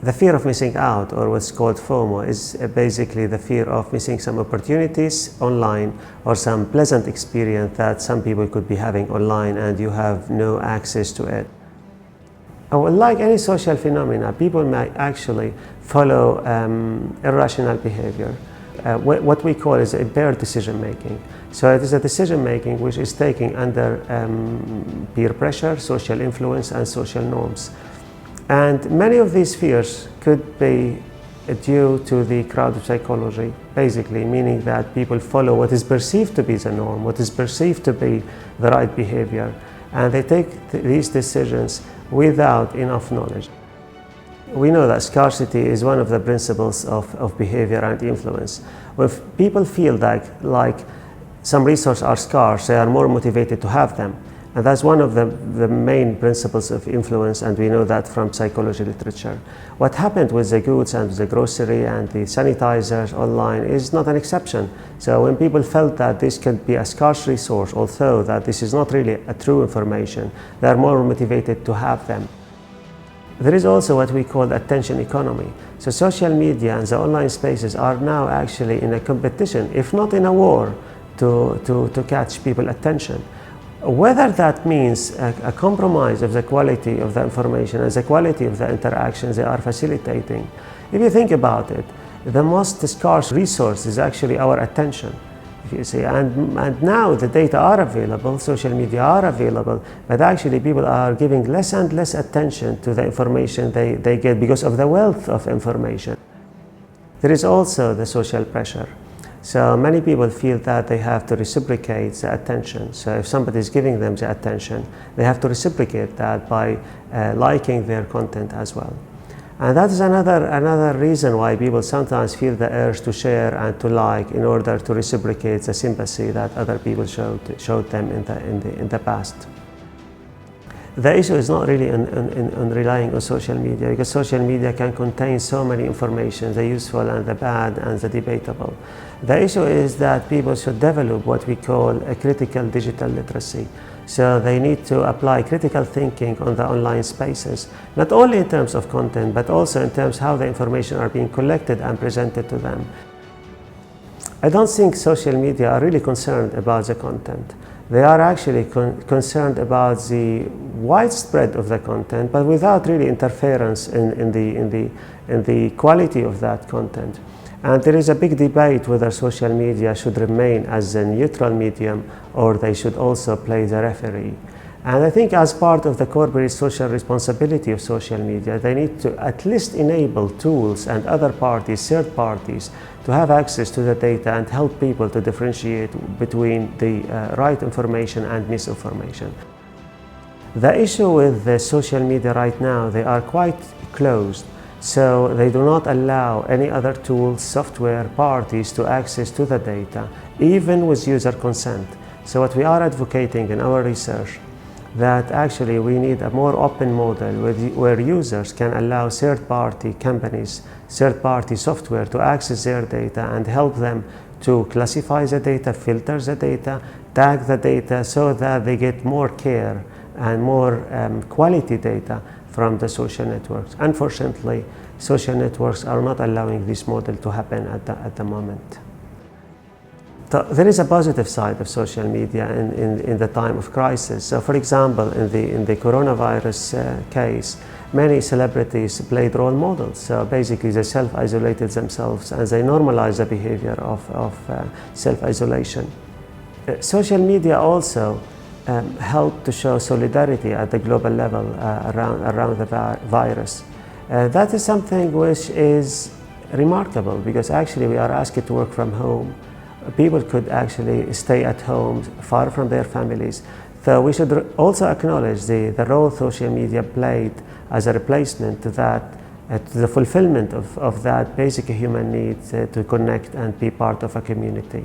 The fear of missing out, or what's called FOMO, is basically the fear of missing some opportunities online or some pleasant experience that some people could be having online and you have no access to it. Well, like any social phenomena, people might actually follow irrational behavior. What we call is impaired decision making. So it is a decision making which is taken under peer pressure, social influence, and social norms. And many of these fears could be due to the crowd psychology, basically meaning that people follow what is perceived to be the norm, what is perceived to be the right behavior, and they take these decisions without enough knowledge. We know that scarcity is one of the principles of behavior and influence. If people feel like some resources are scarce, they are more motivated to have them. And that's one of the main principles of influence, and we know that from psychology literature. What happened with the goods and the grocery and the sanitizers online is not an exception. So when people felt that this could be a scarce resource, although that this is not really a true information, they are more motivated to have them. There is also what we call attention economy. So social media and the online spaces are now actually in a competition, if not in a war, to catch people's attention. Whether that means a compromise of the quality of the information and the quality of the interactions they are facilitating. If you think about it, the most scarce resource is actually our attention, if you see. And now the data are available, social media are available, but actually people are giving less and less attention to the information they get because of the wealth of information. There is also the social pressure. So many people feel that they have to reciprocate the attention. So if somebody is giving them the attention, they have to reciprocate that by liking their content as well. And that is another reason why people sometimes feel the urge to share and to like in order to reciprocate the sympathy that other people showed them in the past. The issue is not really on relying on social media, because social media can contain so many information, the useful and the bad and the debatable. The issue is that people should develop what we call a critical digital literacy. So they need to apply critical thinking on the online spaces, not only in terms of content, but also in terms of how the information are being collected and presented to them. I don't think social media are really concerned about the content. They are actually concerned about the widespread of the content, but without really interference in the quality of that content. And there is a big debate whether social media should remain as a neutral medium or they should also play the referee. And I think as part of the corporate social responsibility of social media, they need to at least enable tools and other parties, third parties, to have access to the data and help people to differentiate between the right information and misinformation. The issue with the social media right now, they are quite closed. So they do not allow any other tools, software, parties to access to the data, even with user consent. So what we are advocating in our research, that actually we need a more open model where users can allow third-party companies, third-party software to access their data and help them to classify the data, filter the data, tag the data, so that they get more care and more quality data from the social networks. Unfortunately, social networks are not allowing this model to happen at the moment. So there is a positive side of social media in the time of crisis. So for example, in the coronavirus case, many celebrities played role models. So basically they self-isolated themselves and they normalized the behavior of self-isolation. Social media also helped to show solidarity at the global level around the virus. That is something which is remarkable, because actually we are asked to work from home. People could actually stay at home, far from their families. So we should also acknowledge the role social media played as a replacement to that, to the fulfillment of that basic human need to connect and be part of a community.